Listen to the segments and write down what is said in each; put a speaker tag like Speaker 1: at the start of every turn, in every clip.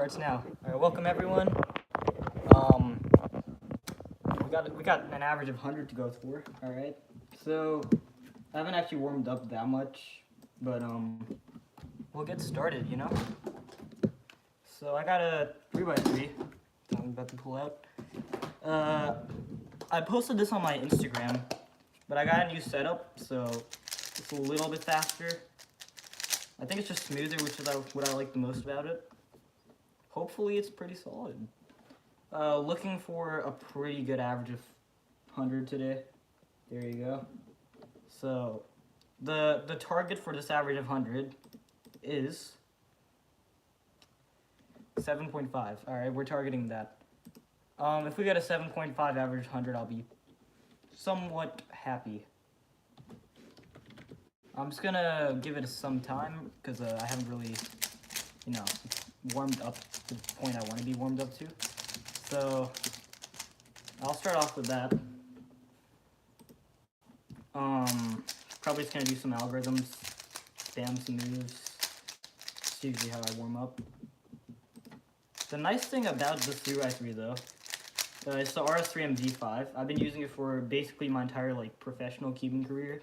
Speaker 1: Starts now. All right, welcome everyone. Um, we got an average of 100 to go through. All right, so I haven't actually warmed up that much, but we'll get started. So I got a 3x3. I'm about to pull out. I posted this on my Instagram, but I got a new setup, so it's a little bit faster. I think it's just smoother, which is what I like the most about it. Hopefully it's pretty solid. Looking for a pretty good average of 100 today. There you go. So the target for this average of 100 is 7.5. All right, we're targeting that. If we get a 7.5 average 100, I'll be somewhat happy. I'm just gonna give it some time because I haven't really, warmed up to the point I want to be warmed up to. So I'll start off with that. Probably just gonna do some algorithms, spam some moves. That's usually how I warm up. The nice thing about this 3x3 though, it's the RS3 MV5. I've been using it for basically my entire professional cubing career.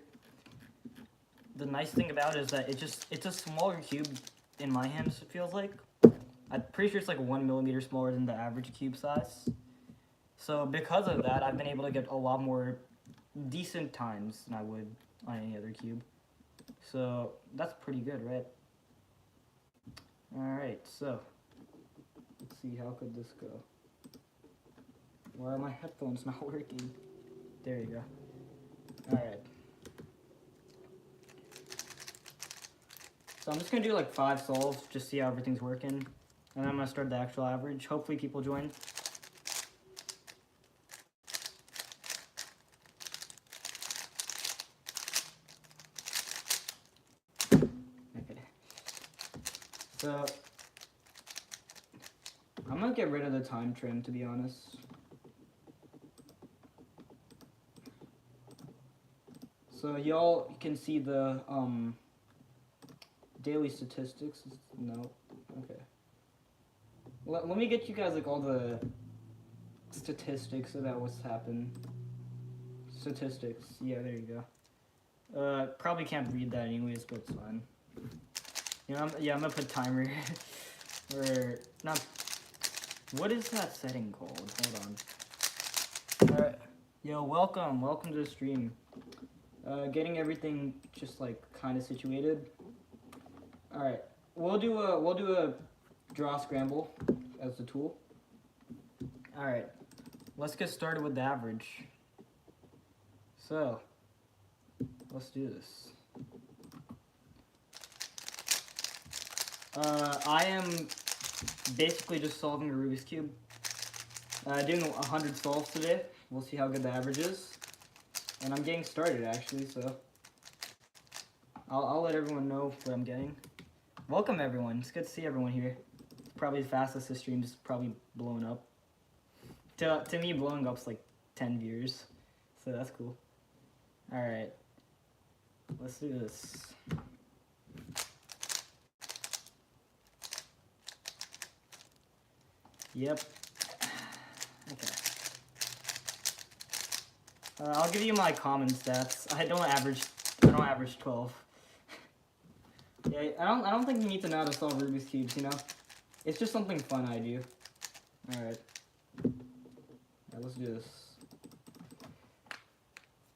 Speaker 1: The nice thing about it is that it's a smaller cube in my hands, it feels like. I'm pretty sure it's like 1 millimeter smaller than the average cube size. So because of that, I've been able to get a lot more decent times than I would on any other cube. So that's pretty good, right? Alright, so let's see, how could this go? Why are my headphones not working? There you go. Alright. So I'm just going to do 5 solves, just see how everything's working. And then I'm going to start the actual average. Hopefully people join. Okay. So I'm going to get rid of the time trim, to be honest. So y'all can see the daily statistics. No. Okay. Let me get you guys all the statistics about what's happened. Statistics. Yeah, there you go. Probably can't read that anyways, but it's fine. I'm gonna put timer. Or not. What is that setting called? Hold on. All right. Yo, welcome to the stream. Getting everything just kind of situated. All right. We'll do a draw scramble as the tool. All right, let's get started with the average. So let's do this. I am basically just solving a Rubik's Cube. Doing 100 solves today. We'll see how good the average is. And I'm getting started actually, so I'll let everyone know what I'm getting. Welcome everyone, it's good to see everyone here. It's probably the fastest this stream just probably blown up. To me, blowing up's 10 viewers, so that's cool. Alright, let's do this. Yep. Okay. I'll give you my common stats. I don't average 12. Yeah, I don't think you need to know how to solve Rubik's Cubes, It's just something fun I do. Alright. Alright, let's do this.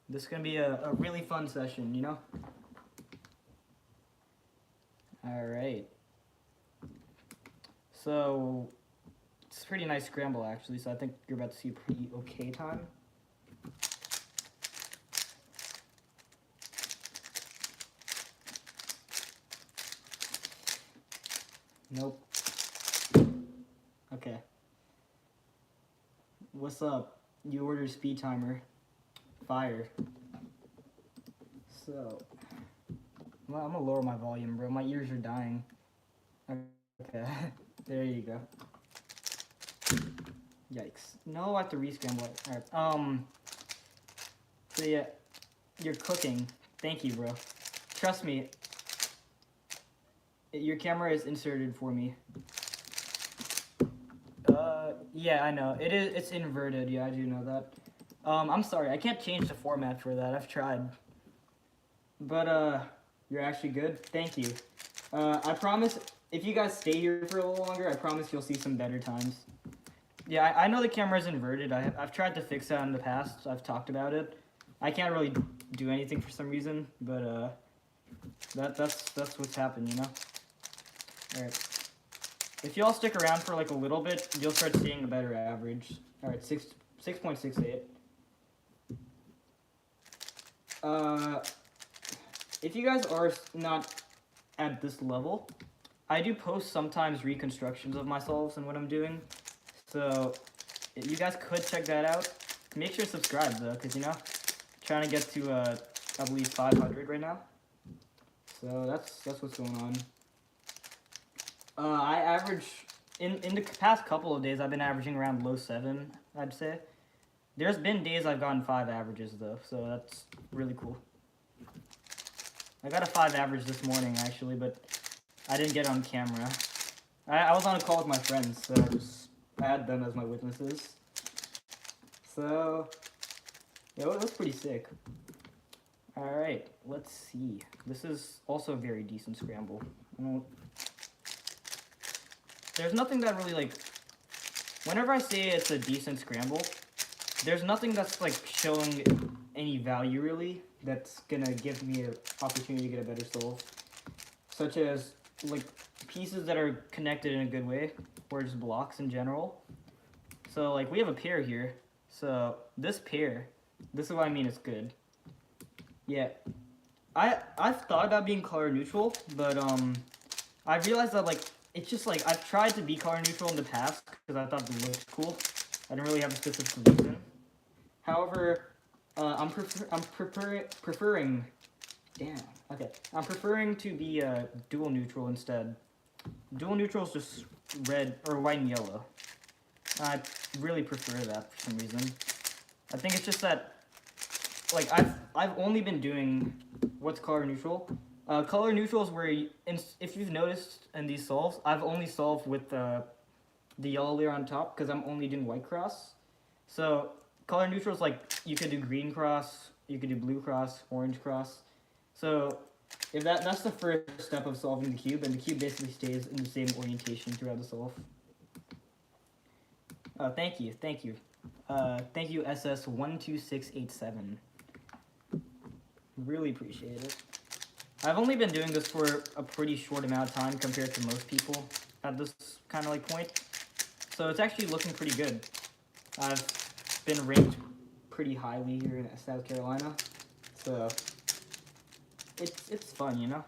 Speaker 1: This is gonna be a really fun session, Alright. So it's a pretty nice scramble actually, so I think you're about to see a pretty okay time. Nope. Okay. What's up? You ordered speed timer. Fire. So, well, I'm gonna lower my volume, bro. My ears are dying. Okay. There you go. Yikes. No, I have to re-scramble it. Alright. So yeah, you're cooking. Thank you, bro. Trust me. Your camera is inserted for me. Yeah, I know. It's inverted. Yeah, I do know that. I'm sorry. I can't change the format for that. I've tried. But, you're actually good. Thank you. I promise, if you guys stay here for a little longer, I promise you'll see some better times. Yeah, I know the camera's inverted. I've tried to fix that in the past. I've talked about it. I can't really do anything for some reason, but, that's what's happened, you know? Alright. If y'all stick around for like a little bit, you'll start seeing a better average. Alright, 6.68. If you guys are not at this level, I do post sometimes reconstructions of myself and what I'm doing. So, you guys could check that out. Make sure to subscribe though, because you know, trying to get to, I believe 500 right now. So that's what's going on. I average, in the past couple of days, I've been averaging around low 7, I'd say. There's been days I've gotten 5 averages, though, so that's really cool. I got a 5 average this morning, actually, but I didn't get it on camera. I was on a call with my friends, so I had them as my witnesses. So, yeah, it was pretty sick. Alright, let's see. This is also a very decent scramble. There's nothing that really, like, whenever I say it's a decent scramble, there's nothing that's, like, showing any value, really, that's gonna give me an opportunity to get a better solve. Such as, like, pieces that are connected in a good way, or just blocks in general. So, like, we have a pair here. So, this pair, this is what I mean it's good. Yeah. I've thought about being color neutral, but, I realized that, like, it's just like, I've tried to be color neutral in the past because I thought it looked cool. I didn't really have a specific reason. However, I'm preferring, damn, okay. I'm preferring to be dual neutral instead. Dual neutral is just red, or white and yellow. I really prefer that for some reason. I think it's just that, like, I've only been doing what's color neutral. Color neutral is where, if you've noticed in these solves, I've only solved with the yellow layer on top because I'm only doing white cross. So color neutral is like, you could do green cross, you could do blue cross, orange cross. So if that's the first step of solving the cube, and the cube basically stays in the same orientation throughout the solve. Thank you. Thank you, SS12687. Really appreciate it. I've only been doing this for a pretty short amount of time compared to most people at this kind of like point. So it's actually looking pretty good. I've been ranked pretty highly here in South Carolina. So it's fun, you know?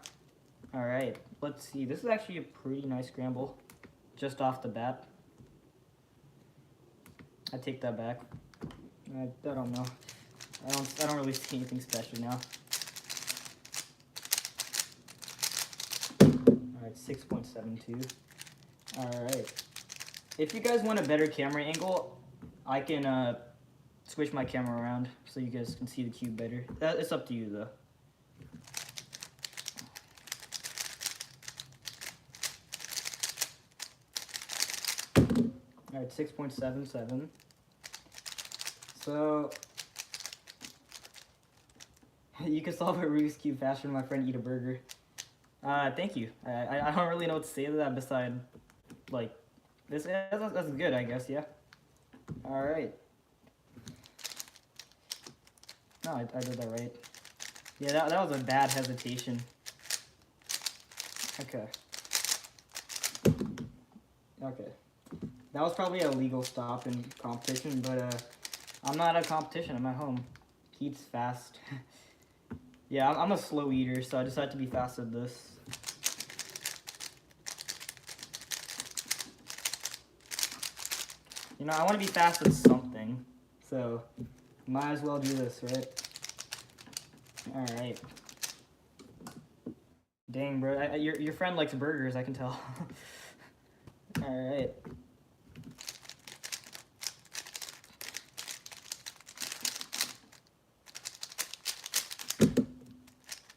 Speaker 1: Alright, let's see. This is actually a pretty nice scramble just off the bat. I take that back. I don't know. I don't really see anything special now. Alright, 6.72. Alright. If you guys want a better camera angle, I can switch my camera around so you guys can see the cube better. It's up to you though. Alright, 6.77. So you can solve a Rubik's Cube faster than my friend eat a burger. Thank you. I don't really know what to say to that beside, like, that's good, I guess, yeah. Alright. No, I did that right. Yeah, that was a bad hesitation. Okay. Okay. That was probably a legal stop in competition, but I'm not at a competition, I'm at home. He eats fast. Yeah, I'm a slow eater, so I decided to be fast at this. You know, I want to be fast at something, so might as well do this, right? Alright. Dang, bro, your friend likes burgers, I can tell. Alright.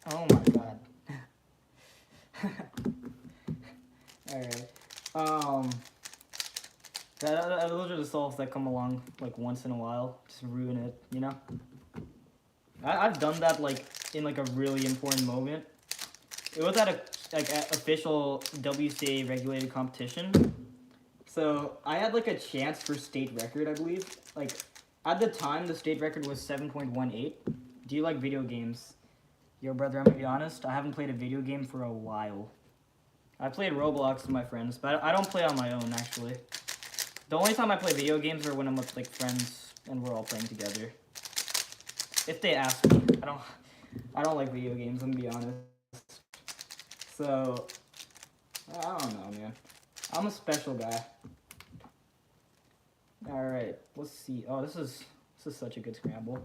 Speaker 1: Oh my god. Alright. Those are the solves that come along like once in a while, just ruin it, you know. I've done that like in like a really important moment. It was at a official WCA regulated competition. So I had like a chance for state record, I believe. Like at the time, the state record was 7.18. Do you like video games? Yo, brother, I'm gonna be honest. I haven't played a video game for a while. I played Roblox with my friends, but I don't play on my own actually. The only time I play video games are when I'm with like friends and we're all playing together. If they ask me, I don't like video games. I'm gonna be honest. So I don't know, man. I'm a special guy. All right, let's see. Oh, this is such a good scramble.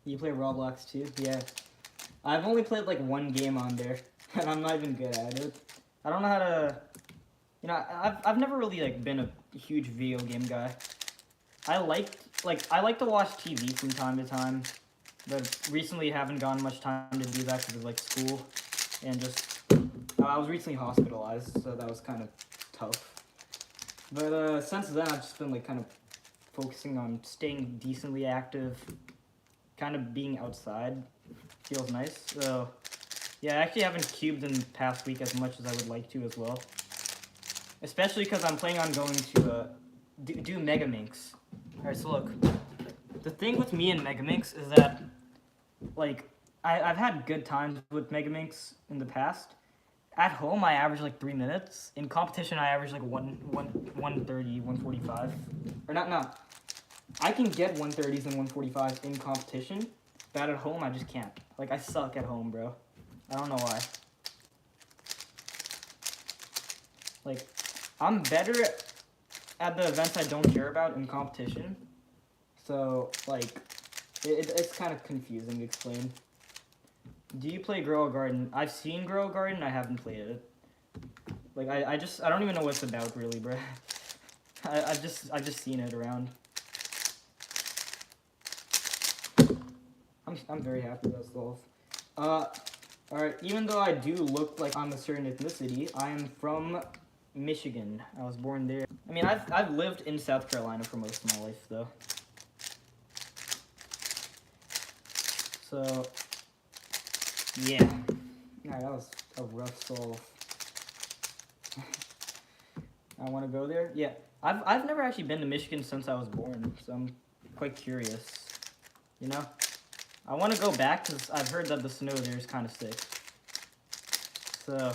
Speaker 1: You play Roblox too? Yeah. I've only played like one game on there, and I'm not even good at it. I don't know how to. You know, I've never really like been a huge video game guy. I like to watch TV from time to time, but recently haven't gotten much time to do that because of like school and just I was recently hospitalized, so that was kind of tough. But since then, I've just been like kind of focusing on staying decently active, kind of being outside. Feels nice. So yeah, I actually haven't cubed in the past week as much as I would like to as well. Especially because I'm planning on going to do Mega Minx. Alright, so look. The thing with me and Mega Minx is that, like, I've had good times with Mega Minx in the past. At home, I average like 3 minutes. In competition, I average like 130, 145. Or not. I can get 130s and 145s in competition, but at home, I just can't. Like, I suck at home, bro. I don't know why. Like, I'm better at the events I don't care about in competition. So, like, it's kind of confusing to explain. Do you play Grow a Garden? I've seen Grow a Garden, I haven't played it. Like, I don't even know what it's about, really, bro. I've just seen it around. I'm very happy with that solve. Alright, even though I do look like I'm a certain ethnicity, I am from Michigan. I was born there. I mean, I've lived in South Carolina for most of my life, though. So, yeah. Alright, that was a rough solve. I want to go there? Yeah. I've never actually been to Michigan since I was born, so I'm quite curious. You know? I want to go back because I've heard that the snow there is kind of sick. So,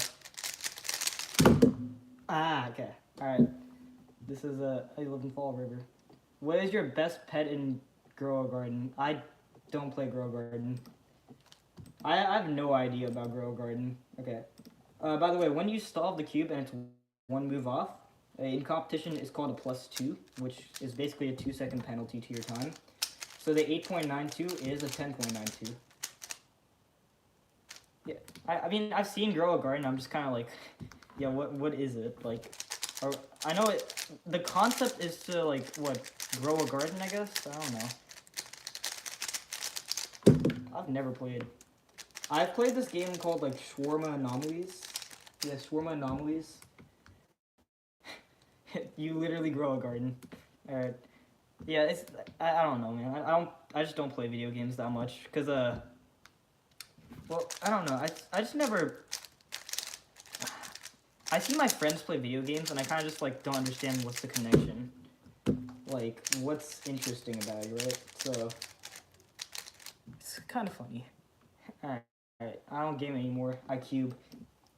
Speaker 1: okay. Alright. This is I live in Fall River. What is your best pet in Grow a Garden? I don't play Grow a Garden. I have no idea about Grow a Garden. Okay. By the way, when you solve the cube and it's one move off, in competition it's called a +2, which is basically a 2-second penalty to your time. So the 8.92 is a 10.92. Yeah, I mean, I've seen Grow a Garden. I'm just kind of like, yeah, what is it? Like, or, I know the concept is to, like, what, grow a garden, I guess? I don't know. I've never played. I've played this game called, like, Shawarma Anomalies. Yeah, Shawarma Anomalies. You literally grow a garden. Alright. Yeah, it's I don't know, man. I just don't play video games that much cuz well, I don't know. I just never I see my friends play video games and I kind of just like don't understand what's the connection. Like what's interesting about it, right? So it's kind of funny. All right. I don't game anymore. I cube.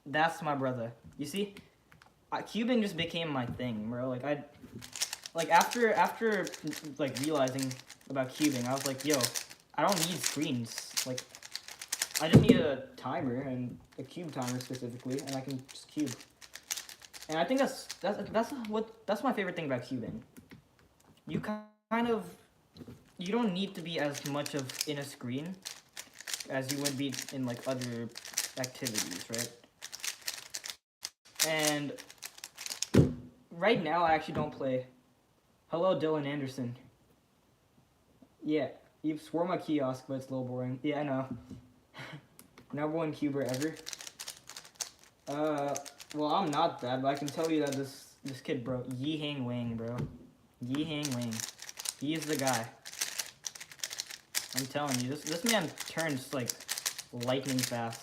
Speaker 1: That's my brother. You see? Cubing just became my thing, bro. Like after like realizing about cubing, I was like, yo, I don't need screens. Like, I just need a timer and a cube timer specifically, and I can just cube. And I think that's my favorite thing about cubing. You kind of you don't need to be as much of in a screen as you would be in like other activities, right? And right now, I actually don't play. Hello, Dylan Anderson. Yeah, you've sworn my kiosk, but it's a little boring. Yeah, I know. Number one cuber ever. Well, I'm not that, but I can tell you that this kid, bro, Yi Hang Wang, bro. Yi Hang Wang. He is the guy. I'm telling you, this man turns like lightning fast.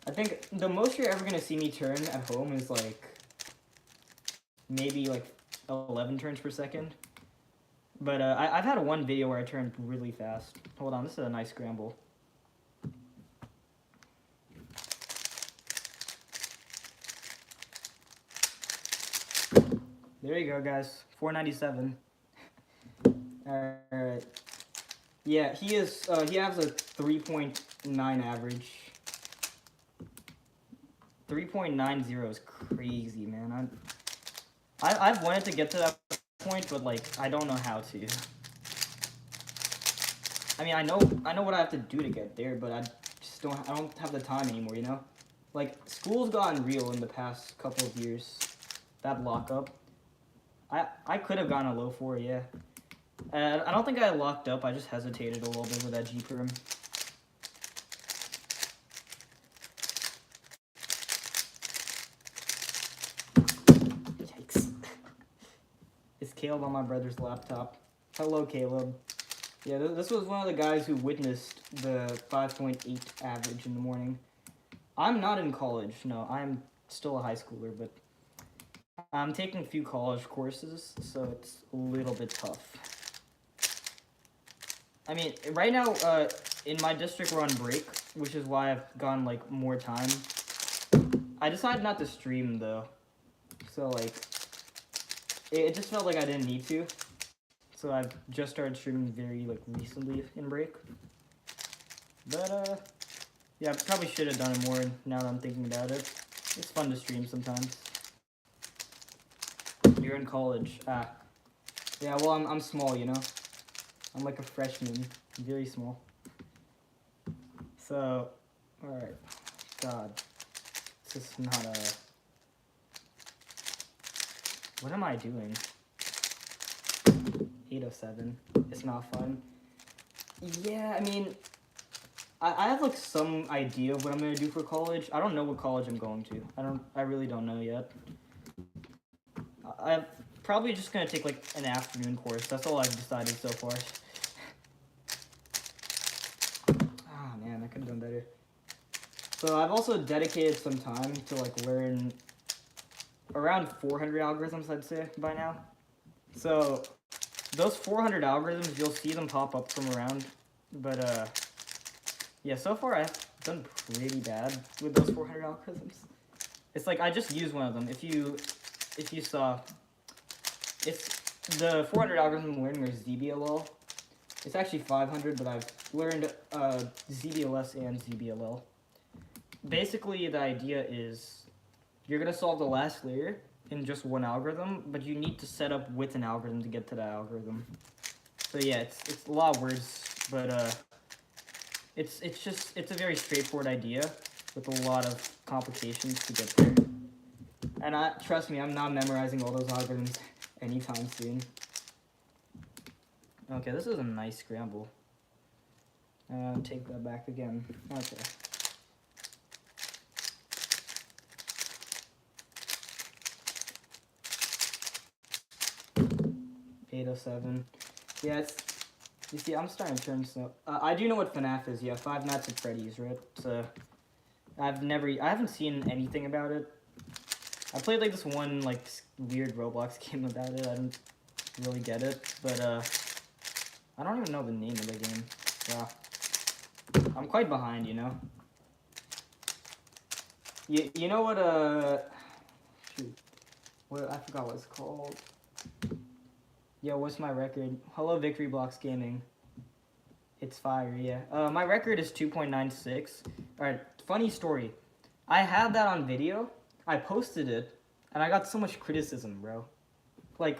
Speaker 1: I think the most you're ever gonna see me turn at home is like maybe like 11 turns per second. But I've had one video where I turned really fast. Hold on, this is a nice scramble. There you go, guys. 497. Alright. Yeah, he has a 3.9 average. 3.90 is crazy, man. I've wanted to get to that point, but like I don't know how to. I mean, I know what I have to do to get there, but I don't have the time anymore, you know? Like, school's gotten real in the past couple of years. That lockup. I could have gotten a low 4, yeah. I don't think I locked up, I just hesitated a little bit with that G-perm. Yikes. It's Caleb on my brother's laptop. Hello, Caleb. Yeah, this was one of the guys who witnessed the 5.8 average in the morning. I'm not in college, no, I'm still a high schooler, but I'm taking a few college courses, so it's a little bit tough. I mean, right now, in my district we're on break, which is why I've gone, like, more time. I decided not to stream, though. So, like, it just felt like I didn't need to. So I've just started streaming very, like, recently in break. But, yeah, I probably should have done it more now that I'm thinking about it. It's fun to stream sometimes. You're in college. Ah. Yeah, well, I'm small, you know? I'm like a freshman. Very small. So, alright. God. This is not a... What am I doing? 807. It's not fun. Yeah, I mean... I have, like, some idea of what I'm gonna do for college. I don't know what college I'm going to. I really don't know yet. I'm probably just gonna take, like, an afternoon course. That's all I've decided so far. Ah, man, I could have done better. So I've also dedicated some time to, like, learn around 400 algorithms, I'd say, by now. So those 400 algorithms, you'll see them pop up from around. But, yeah, so far I've done pretty bad with those 400 algorithms. It's like I just used one of them. If you saw, it's the 400 algorithm I'm learning are ZBLL. It's actually 500, but I've learned ZBLS and ZBLL. Basically, the idea is you're gonna solve the last layer in just one algorithm, but you need to set up with an algorithm to get to that algorithm. So yeah, it's a lot of words, but it's a very straightforward idea with a lot of complications to get there. And trust me, I'm not memorizing all those algorithms anytime soon. Okay, this is a nice scramble. Take that back again. Okay. $807. Yeah, you see, I'm starting to turn so. I do know what FNAF is. Yeah, Five Nights at Freddy's, right? So I haven't seen anything about it. I played like this one like weird Roblox game about it. I didn't really get it, but I don't even know the name of the game. Yeah, I'm quite behind, you know. You know what shoot, what I forgot what it's called. Yo, what's my record? Hello, Victory Blocks Gaming. It's fire, yeah. My record is 2.96. Alright, funny story. I had that on video. I posted it, and I got so much criticism, bro. Like,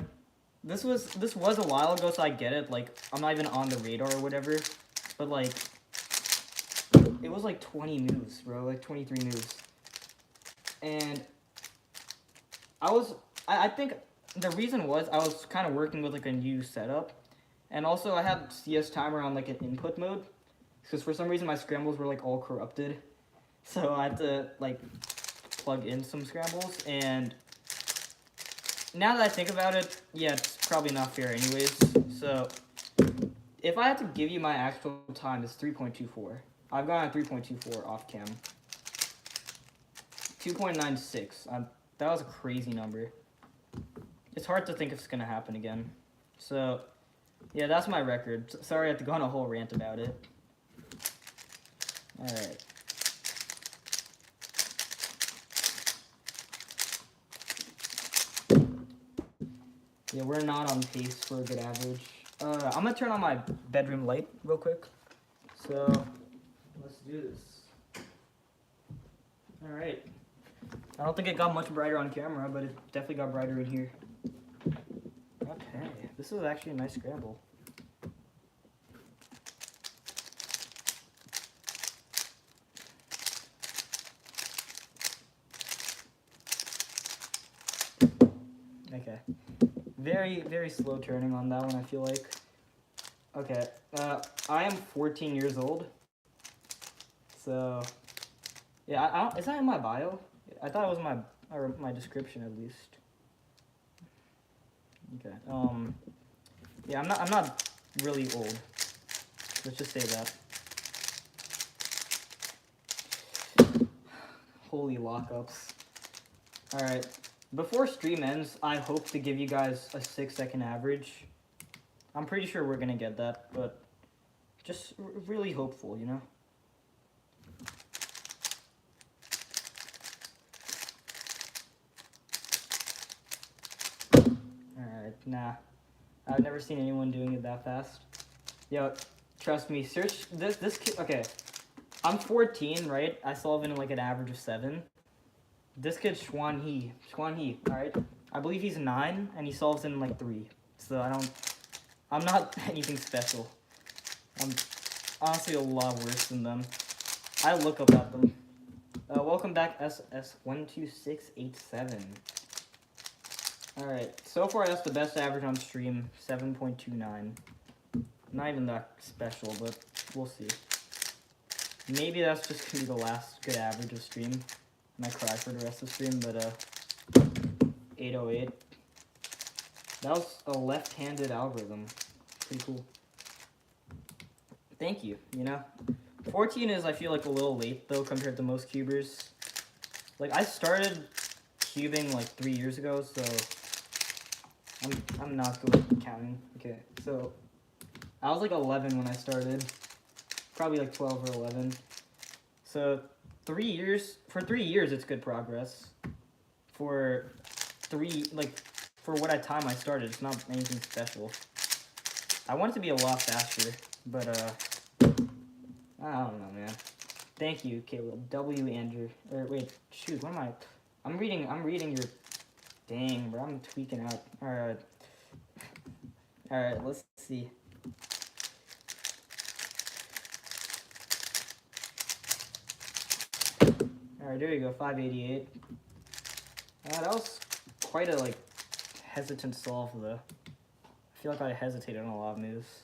Speaker 1: this was a while ago, so I get it. Like, I'm not even on the radar or whatever. But, like, it was like 20 moves, bro. Like, 23 moves. And I think the reason was I was kind of working with, like, a new setup. And also, I had CS Timer on, like, an input mode. because for some reason my scrambles were like all corrupted, so I had to like plug in some scrambles. And now that I think about it, yeah, it's probably not fair anyways. So if I had to give you my actual time, it's 3.24. I've gone at 3.24 off cam. 2.96. That was a crazy number. It's hard to think if it's gonna happen again. So yeah, that's my record. Sorry I had to go on a whole rant about it. Alright. Yeah, we're not on pace for a good average. I'm gonna turn on my bedroom light real quick. So, let's do this. Alright. I don't think it got much brighter on camera, but it definitely got brighter in here. Okay, this is actually a nice scramble. Okay. Very, very slow turning on that one, I feel like. Okay, I am 14 years old. So, yeah, is that in my bio? I thought it was my description at least. Okay, yeah, I'm not really old. Let's just say that. Holy lockups. Alright. Before stream ends, I hope to give you guys a 6-second average. I'm pretty sure we're gonna get that, but just really hopeful, you know? Alright, nah. I've never seen anyone doing it that fast. Yo, trust me, search this kid. Okay, I'm 14, right? I solve in like an average of 7. This kid's Xuan He, alright? I believe he's 9, and he solves in like 3. So I'm not anything special. I'm honestly a lot worse than them. I look up at them. Welcome back, SS12687. Alright, so far that's the best average on stream, 7.29. Not even that special, but we'll see. Maybe that's just gonna be the last good average of stream. I might cry for the rest of the stream, but 808. That was a left-handed algorithm. Pretty cool. Thank you, you know? 14 is, I feel like, a little late, though, compared to most cubers. Like, I started cubing, like, 3 years ago, so I'm not good at counting. Okay, so I was, like, 11 when I started. Probably, like, 12 or 11. So 3 years, for 3 years, it's good progress. For what time I started, it's not anything special. I want it to be a lot faster, but, I don't know, man. Thank you, Caleb. W. Andrew. Or, wait, shoot, what am I? I'm reading your, dang, bro, I'm tweaking out. Alright. Alright, let's see. Alright, there you go, 588. That was quite a, like, hesitant solve, though. I feel like I hesitated on a lot of moves.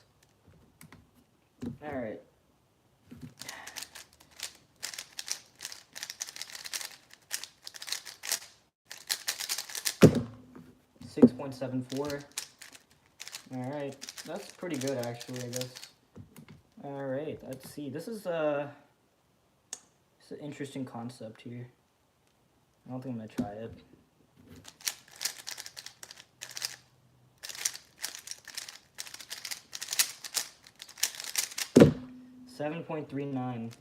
Speaker 1: Alright. .74. Alright, that's pretty good, actually, I guess. Alright, let's see. This is an interesting concept here. I don't think I'm gonna try it. .39.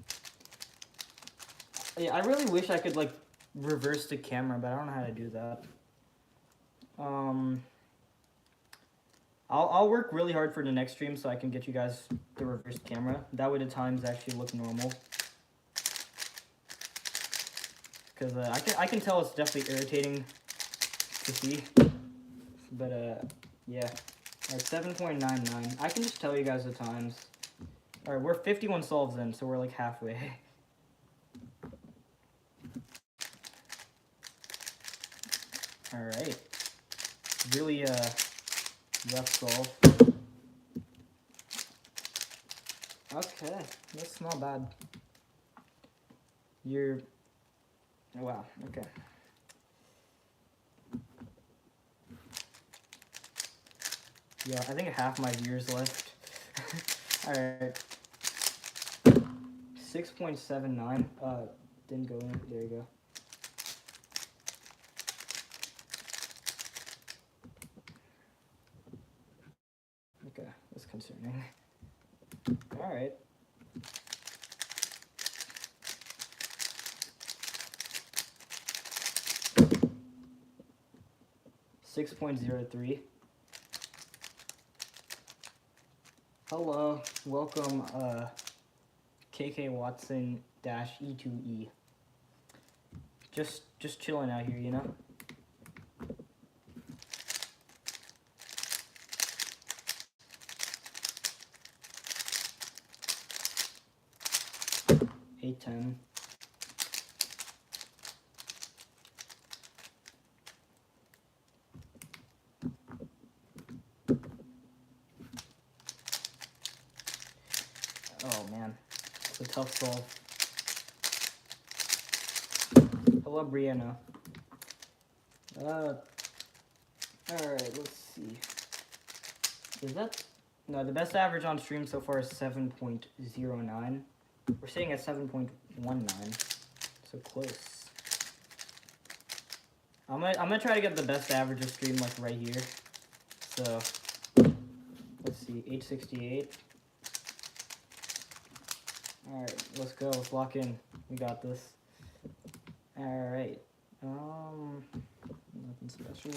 Speaker 1: Yeah, I really wish I could, like, reverse the camera, but I don't know how to do that. I'll work really hard for the next stream so I can get you guys the reverse camera. That way the times actually look normal. Because I can tell it's definitely irritating to see. But yeah. Alright, 7.99. I can just tell you guys the times. Alright, we're 51 solves in, so we're like halfway. Alright. Really rough solve. Okay, that's not bad. You're... Wow, okay. Yeah, I think half my viewers left. Alright. 6.79. Didn't go in. There you go. Okay, that's concerning. Alright. .03. Hello, welcome, KK Watson -E2E. Just chilling out here, you know. A10. Oh man, it's a tough solve. Hello, Brianna. Alright, let's see. Is that... No, the best average on stream so far is 7.09. We're sitting at 7.19. So close. I'm gonna try to get the best average of stream like right here. So let's see, 868. Alright, let's go, let's lock in. We got this. Alright. Nothing special.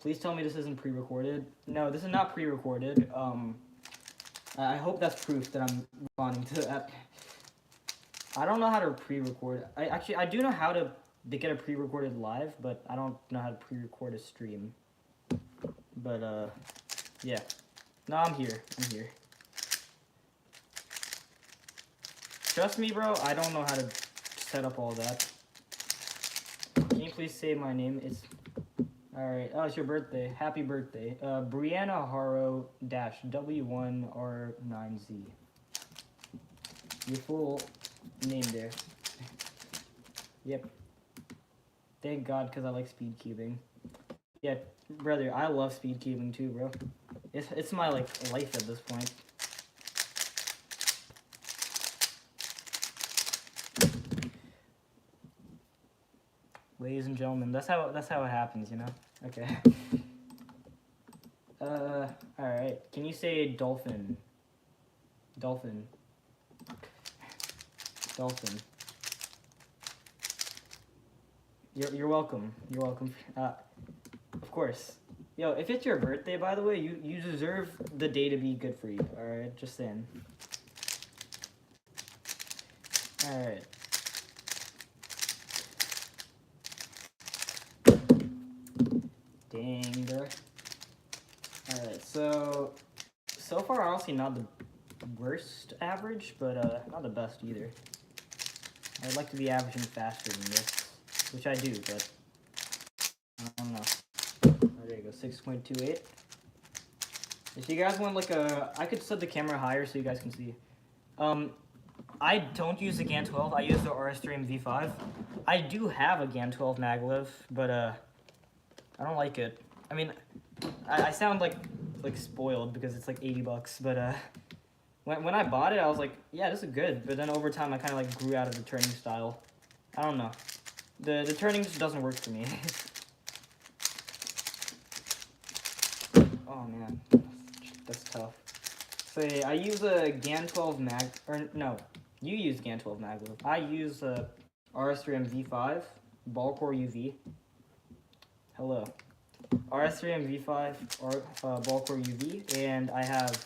Speaker 1: Please tell me this isn't pre-recorded. No, this is not pre-recorded. I hope that's proof that I'm responding to that. I don't know how to pre-record. I do know how to get a pre-recorded live, but I don't know how to pre-record a stream. But yeah. No, I'm here. Trust me, bro. I don't know how to set up all that. Can you please say my name? It's... Alright, oh, it's your birthday. Happy birthday. Brianna Haro -W1R9Z. Your full name there. Yep. Thank God, because I like speed cubing. Yeah, brother, I love speed cubing too, bro. It's my, like, life at this point. Ladies and gentlemen, that's how it happens, you know? Okay. Alright. Can you say dolphin? Dolphin. Dolphin. You're welcome. You're welcome. Of course. Yo, if it's your birthday, by the way, you deserve the day to be good for you, alright? Just saying. Alright. Dang, bro. Alright, so far, honestly, not the worst average, but not the best either. I'd like to be averaging faster than this, which I do, but I don't know. Oh, there you go, 6.28. If you guys want, like, I could set the camera higher so you guys can see. I don't use the GAN 12, I use the RS3M V5. I do have a GAN 12 maglev, but, I don't like it. I mean, I sound like spoiled because it's like 80 bucks, but when I bought it, I was like, yeah, this is good. But then over time, I kind of like grew out of the turning style. I don't know. The turning just doesn't work for me. Oh man, that's tough. So yeah, I use a GAN 12 mag, or no, you use GAN 12 maglev. I use a RS3M V5 ball core UV. Hello. RS3M V5 or ball core UV, and I have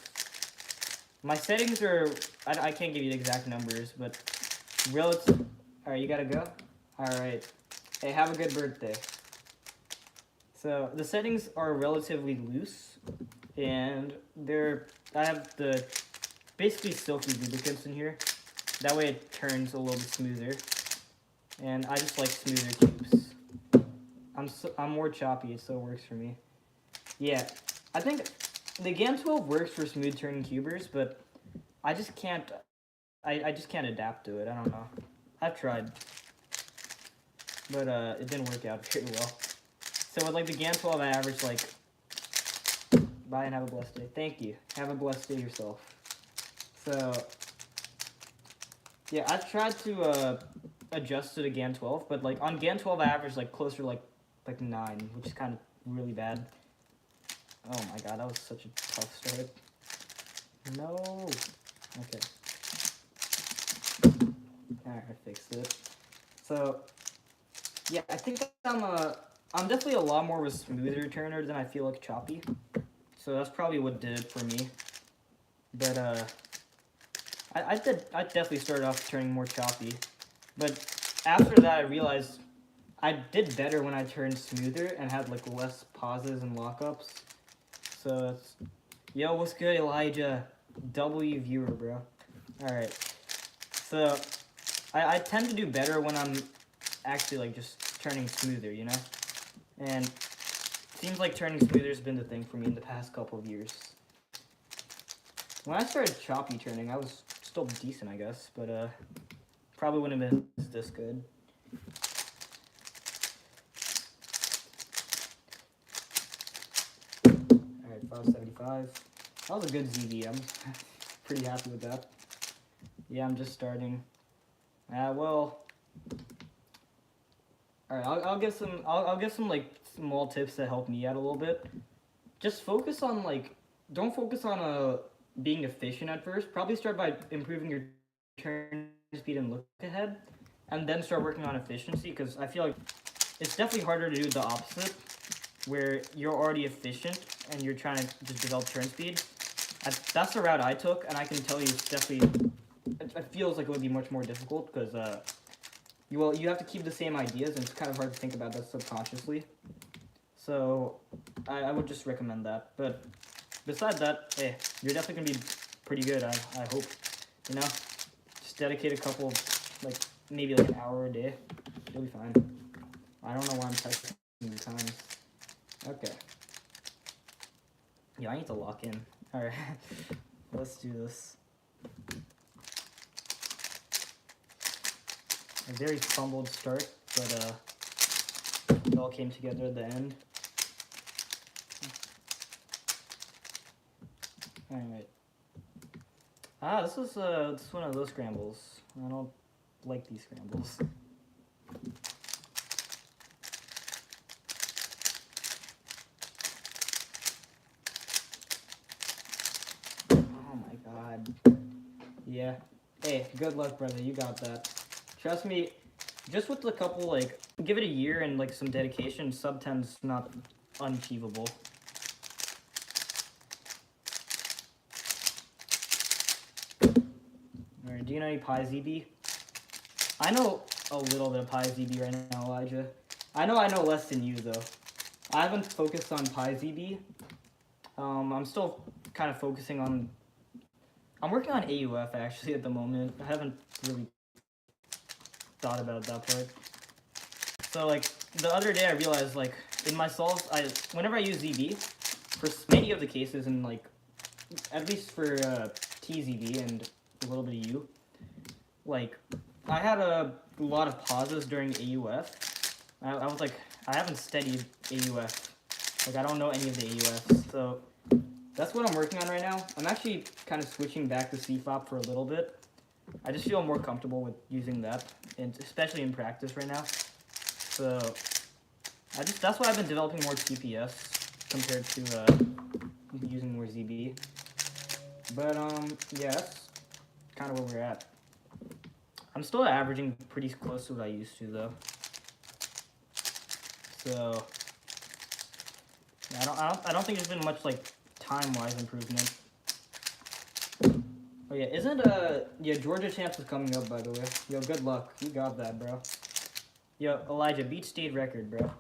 Speaker 1: my settings are I can't give you the exact numbers, but relative. All right, you gotta go. All right, hey, have a good birthday. So the settings are relatively loose, and I have the basically silky lubricants in here. That way it turns a little bit smoother, and I just like smoother tubes. I'm more choppy, so it works for me. Yeah, I think the GAN 12 works for smooth turning cubers, but I just can't. I just can't adapt to it. I don't know. I've tried, but it didn't work out very well. So with like the GAN 12, I average like. Bye and have a blessed day. Thank you. Have a blessed day yourself. So yeah, I've tried to adjust to the GAN 12, but like on GAN 12, I average like closer to like 9, which is kind of really bad. Oh my god, that was such a tough start. No. Okay. Alright, I fixed it. So, yeah, I think I'm definitely a lot more of a smoother turner than I feel like choppy. So that's probably what did it for me. But, I definitely started off turning more choppy. But after that, I realized I did better when I turned smoother and had, like, less pauses and lockups. So, it's... Yo, what's good, Elijah? W viewer, bro. Alright. So, I tend to do better when I'm actually, like, just turning smoother, you know? And it seems like turning smoother has been the thing for me in the past couple of years. When I started choppy turning, I was still decent, I guess, but, probably wouldn't have been this good. Alright, 575. That was a good ZB. I'm pretty happy with that. Yeah, I'm just starting. Well. Alright, I'll give some like small tips that help me out a little bit. Just focus on like, don't focus on being efficient at first. Probably start by improving your turn speed and look ahead, and then start working on efficiency. Because I feel like it's definitely harder to do the opposite, where you're already efficient and you're trying to just develop turn speed. That's the route I took, and I can tell you it's definitely, it feels like it would be much more difficult because you have to keep the same ideas, and it's kind of hard to think about that subconsciously. So I would just recommend that. But besides that, hey, you're definitely gonna be pretty good. I hope, you know, just dedicate a couple, like maybe like an hour a day. You'll be fine. I don't know why I'm typing times. Okay. Yeah, I need to lock in. All right, let's do this. A very fumbled start, but it all came together at the end. Alright. This is one of those scrambles. I don't like these scrambles. Oh my god. Yeah. Hey, good luck, brother. You got that. Trust me, just with a couple, like, give it a year and, like, some dedication, sub 10's not unachievable. Alright, do you know any PyZB? I know a little bit of PyZB right now, Elijah. I know less than you, though. I haven't focused on PyZB. I'm still kind of focusing on... I'm working on AUF, actually, at the moment. I haven't really thought about that part. So like the other day I realized like in my solves whenever I use ZB for many of the cases, and like at least for TZB and a little bit of U, like I had a lot of pauses during AUF. I was like, I haven't studied AUF, like I don't know any of the AUFs, so that's what I'm working on right now. I'm actually kind of switching back to CFOP for a little bit. I just feel more comfortable with using that, and especially in practice right now. So that's why I've been developing more TPS compared to using more ZB. But yeah, that's kind of where we're at. I'm still averaging pretty close to what I used to, though. So yeah, I don't think there's been much like time-wise improvement. Oh yeah, yeah, Georgia Champs is coming up, by the way. Yo, good luck. You got that, bro. Yo, Elijah, beat state record, bro.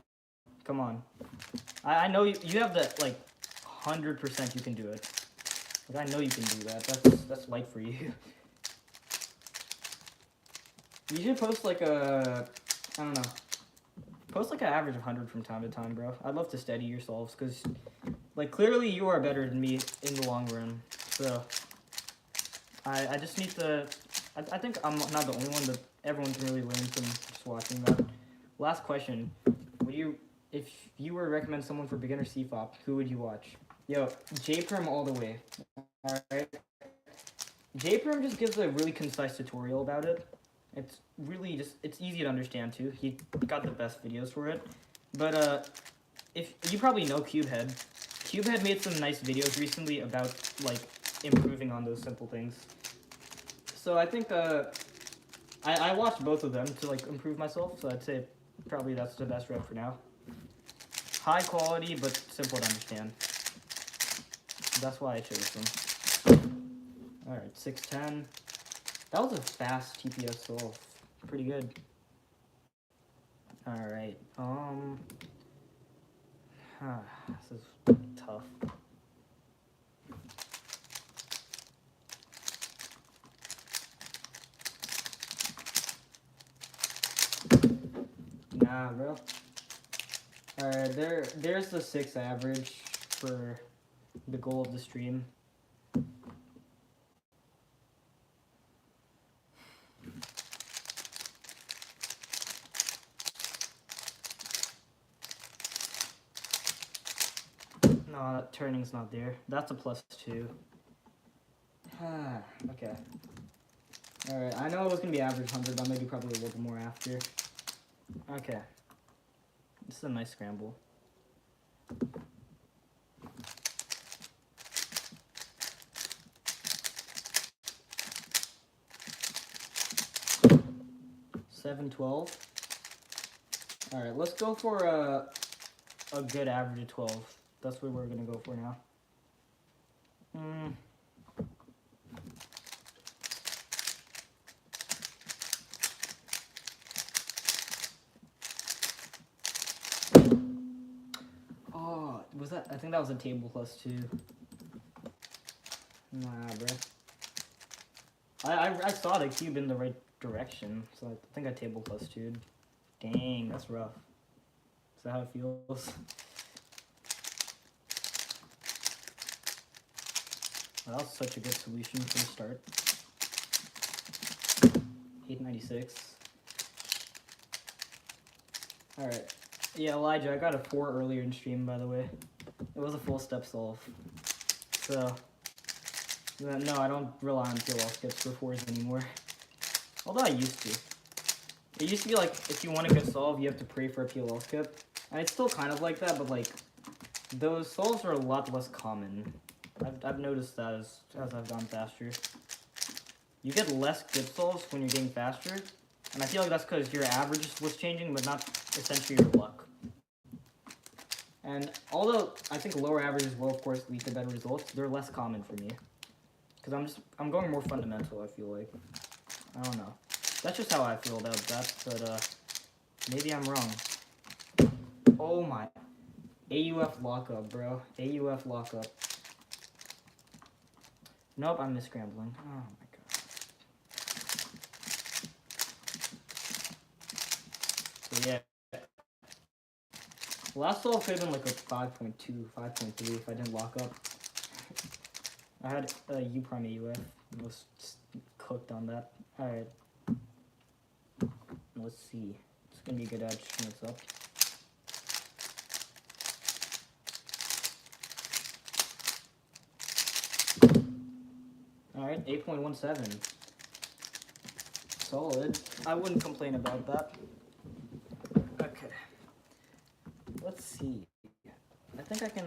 Speaker 1: Come on. I know you have the, like, 100% you can do it. Like, I know you can do that. That's light for you. You should post, like, I don't know, Post like an average of 100 from time to time, bro. I'd love to steady yourselves, because, like, clearly you are better than me in the long run. So, I just need to... I think I'm not the only one, but everyone can really learn from just watching that. Last question. If you were to recommend someone for beginner CFOP, who would you watch? Yo, JPerm all the way. Alright? JPerm just gives a really concise tutorial about it. It's really just, it's easy to understand too. He got the best videos for it. But if you probably know Cubehead. Cubehead made some nice videos recently about like improving on those simple things. So I think I watched both of them to like improve myself, so I'd say probably that's the best route for now. High quality but simple to understand. That's why I chose them. Alright, 610. That was a fast TPS solve. Pretty good. Alright, this is tough. Nah, bro. Alright, there's the 6 average for the goal of the stream. No, that turning's not there. That's a +2. Okay. Alright, I know it was gonna be average 100, but maybe probably a little more after. Okay. This is a nice scramble. $7.12. Alright, let's go for a good average of 12. That's what we're gonna go for now. Oh, was that? I think that was a table +2. Nah, bro. I saw the cube in the right direction, so I think I table +2. Dang, that's rough. Is that how it feels? That was such a good solution from the start. 896. Alright. Yeah, Elijah, I got a 4 earlier in stream, by the way. It was a full step solve. So, no, I don't rely on PLL skips for 4s anymore. Although I used to. It used to be like, if you want a good solve, you have to pray for a PLL skip. And it's still kind of like that, but like, those solves are a lot less common. I've noticed that as I've gone faster. You get less good solves when you're getting faster, and I feel like that's because your average was changing, but not essentially your luck. And although I think lower averages will of course lead to better results, they're less common for me. Because I'm going more fundamental, I feel like. I don't know. That's just how I feel about that, but maybe I'm wrong. Oh my. AUF lockup, bro. AUF lockup. Nope, I'm miscrambling. Oh my god. So yeah. Last solve could have been like a 5.2, 5.3 if I didn't lock up. I had a U prime AUF and was just cooked on that. Alright. Let's see. It's gonna be a good edge when it's up. Alright, 8.17. Solid. I wouldn't complain about that. Okay. Let's see. I think I can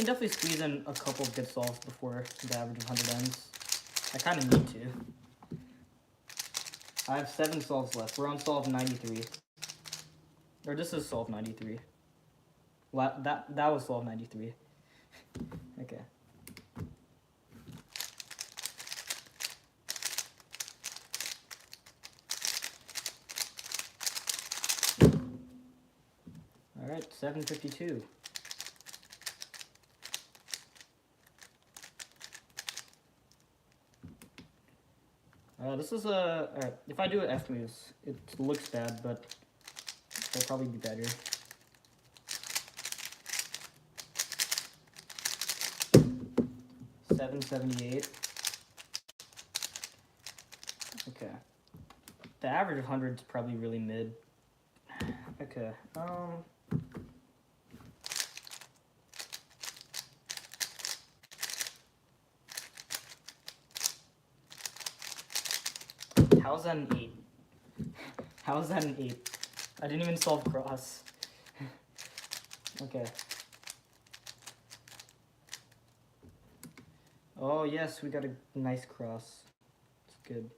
Speaker 1: definitely squeeze in a couple of good solves before the average of 100 ends. I kind of need to. I have 7 solves left. We're on solve 93. Or this is solve 93. That was solve 93. Okay. Alright, 752. This is alright, if I do F moves, it looks bad, but They'll probably be better. $7.78. Okay. The average of 100 is probably really mid. Okay. How's that an 8? How's that an 8? I didn't even solve cross. Okay. Oh yes, we got a nice cross. It's good.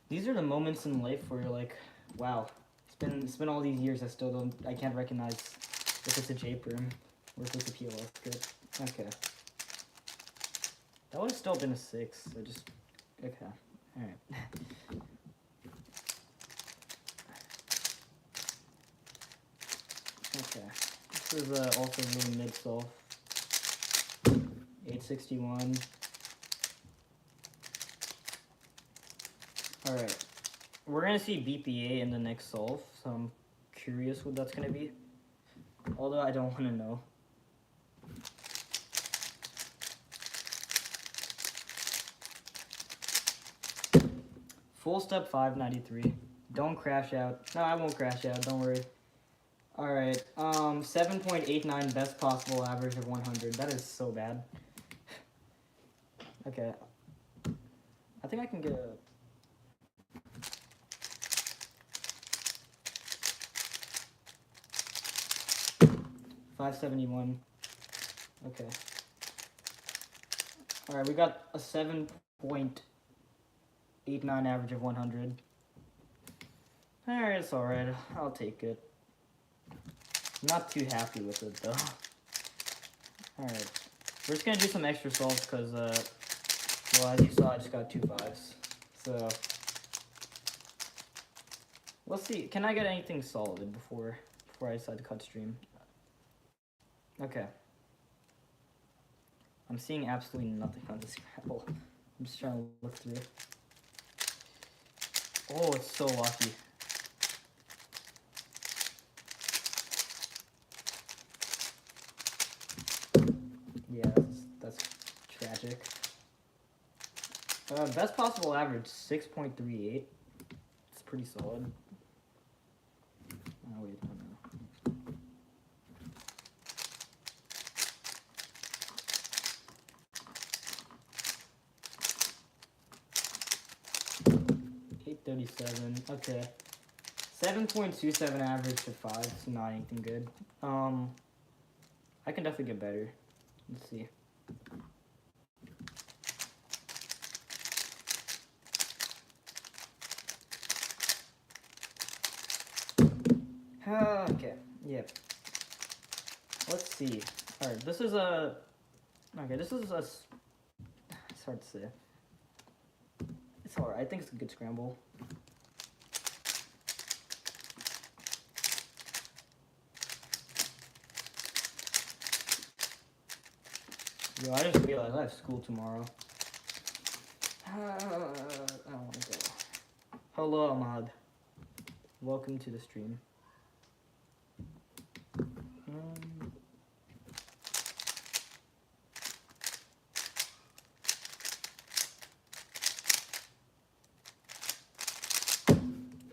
Speaker 1: These are the moments in life where you're like, wow, it's been all these years, I can't recognize if it's a J-perm or if it's a PLS good. Okay. That would have still been a 6. I just, okay, alright. Okay, this is also really mid-solve. 861. Alright, we're gonna see BPA in the next solve, so I'm curious what that's gonna be. Although I don't wanna know. Full step 593. Don't crash out. No, I won't crash out, don't worry. Alright, 7.89 best possible average of 100. That is so bad. Okay. I think I can get a... $571. Okay. Alright, we got a 7.89 average of 100. Alright, it's alright. I'll take it. Not too happy with it though. Alright. We're just gonna do some extra solves because, well, as you saw, I just got 2 5s. So, let's see. Can I get anything solid before I decide to cut stream? Okay. I'm seeing absolutely nothing on this Scrabble. I'm just trying to look through. Oh, it's so lucky. Yeah, that's tragic. Best possible average, 6.38. It's pretty solid. Oh, wait, no. 37. Okay. 7.27 average to 5. It's not anything good. I can definitely get better. Let's see. Okay. Yep. Let's see. All right. This is a. Okay. This is a. It's hard to say. It's alright. I think it's a good scramble. Yo, I just realized I have school tomorrow. I don't want to go. Hello, Ahmad. Welcome to the stream.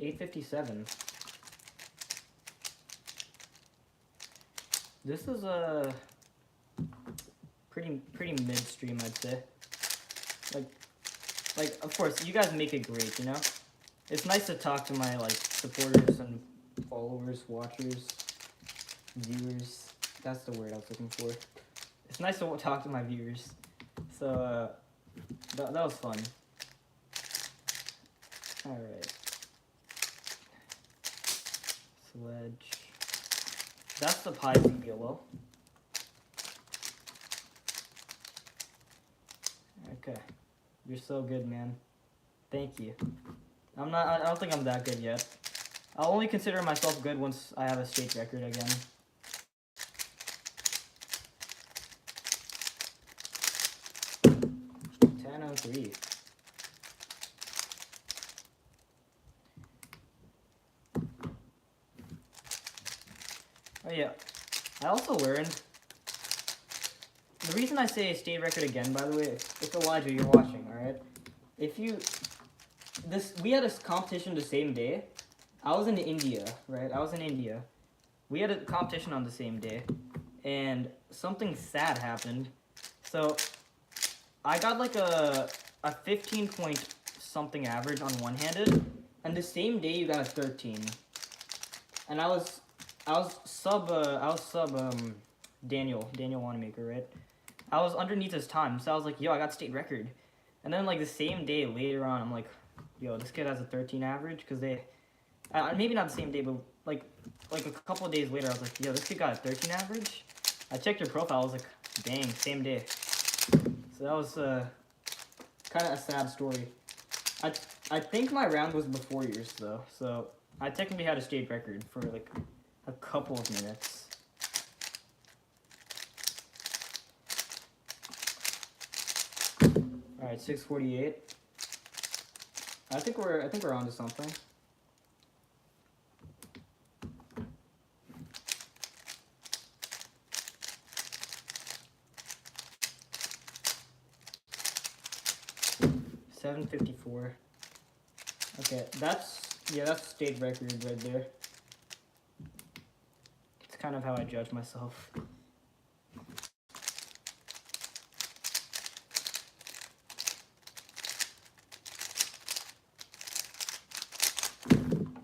Speaker 1: $8.57. This is a pretty midstream, I'd say. Like of course you guys make it great, you know. It's nice to talk to my supporters and followers, watchers, viewers. That's the word I was looking for. It's nice to talk to my viewers. So that was fun. All right. Sledge. That's the pie CBLO. Okay. You're so good, man. Thank you. I don't think I'm that good yet. I'll only consider myself good once I have a state record again. 6.3. Oh yeah, I also learned, the reason I say state record again, by the way, if Elijah, you're watching, alright? If you, we had a competition the same day. I was in India, right? I was in India. We had a competition on the same day, and something sad happened. So, I got like a 15 point something average on one-handed, and the same day you got a 13. And I was sub Daniel Wanamaker, right? I was underneath his time, so I was like, yo, I got state record. And then like the same day later on, I'm like, yo, this kid has a 13 average, because maybe not the same day, but like a couple of days later, I was like, yo, this kid got a 13 average. I checked your profile, I was like, dang, same day. So that was kind of a sad story. I think my round was before yours though, so I technically had a state record for like a couple of minutes. All right, 6:48. I think we're on to something. $7.54. Okay, that's state record right there. It's kind of how I judge myself.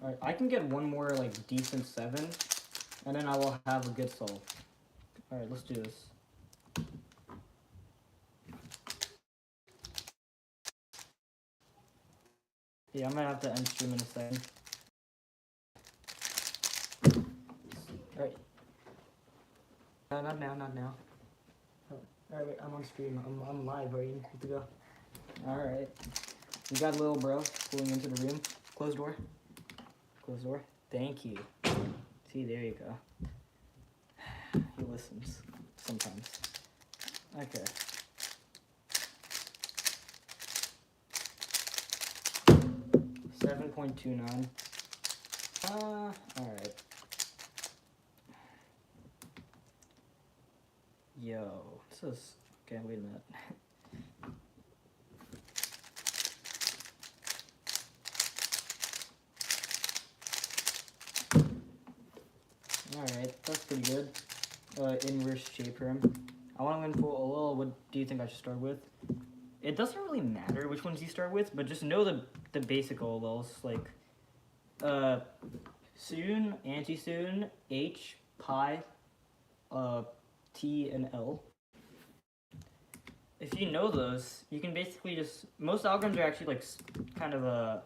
Speaker 1: Alright, I can get one more like decent 7, and then I will have a good solve. Alright, let's do this. Yeah, I'm gonna have to end stream in a second. Alright. Not now. Alright, wait, I'm on stream. I'm live, right? Good to go. Alright. We got little bro pulling into the room. Closed door. Closed door. Thank you. See, there you go. He listens. Sometimes. Okay. $7.29. Alright. Yo, this is... Okay, wait a minute. Alright, that's pretty good. Inverse J perm. I want to win full OL. What do you think I should start with? It doesn't really matter which ones you start with, but just know the basic OLs, like soon, anti-soon, H, pi, T, and L. If you know those, you can basically just, most algorithms are actually like kind of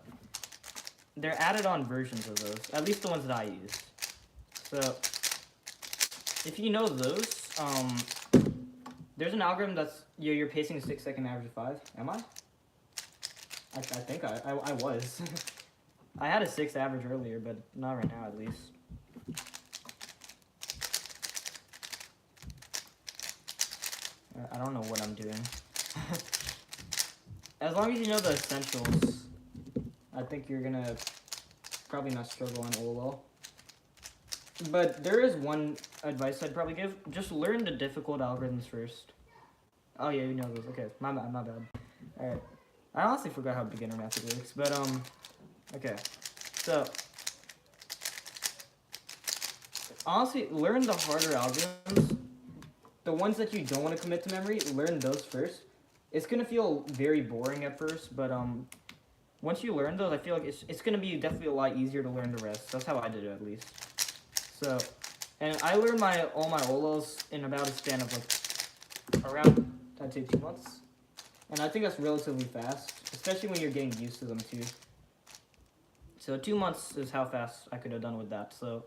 Speaker 1: they're added on versions of those, at least the ones that I use. So if you know those, there's an algorithm that's, you're pacing a 6-second average of 5. Am I? I think I was. I had a 6 average earlier, but not right now at least. I don't know what I'm doing. As long as you know the essentials, I think you're gonna probably not struggle on OLL. But there is one advice I'd probably give. Just learn the difficult algorithms first. Oh yeah, you know those. Okay, my bad. Alright. I honestly forgot how beginner method works, but okay. So honestly, learn the harder algorithms. The ones that you don't want to commit to memory, learn those first. It's gonna feel very boring at first, but once you learn those, I feel like it's gonna be definitely a lot easier to learn the rest. That's how I did it, at least. So, and I learned all my OLLs in about a span of like around, I'd say 2 months. And I think that's relatively fast, especially when you're getting used to them too. So 2 months is how fast I could have done with that. So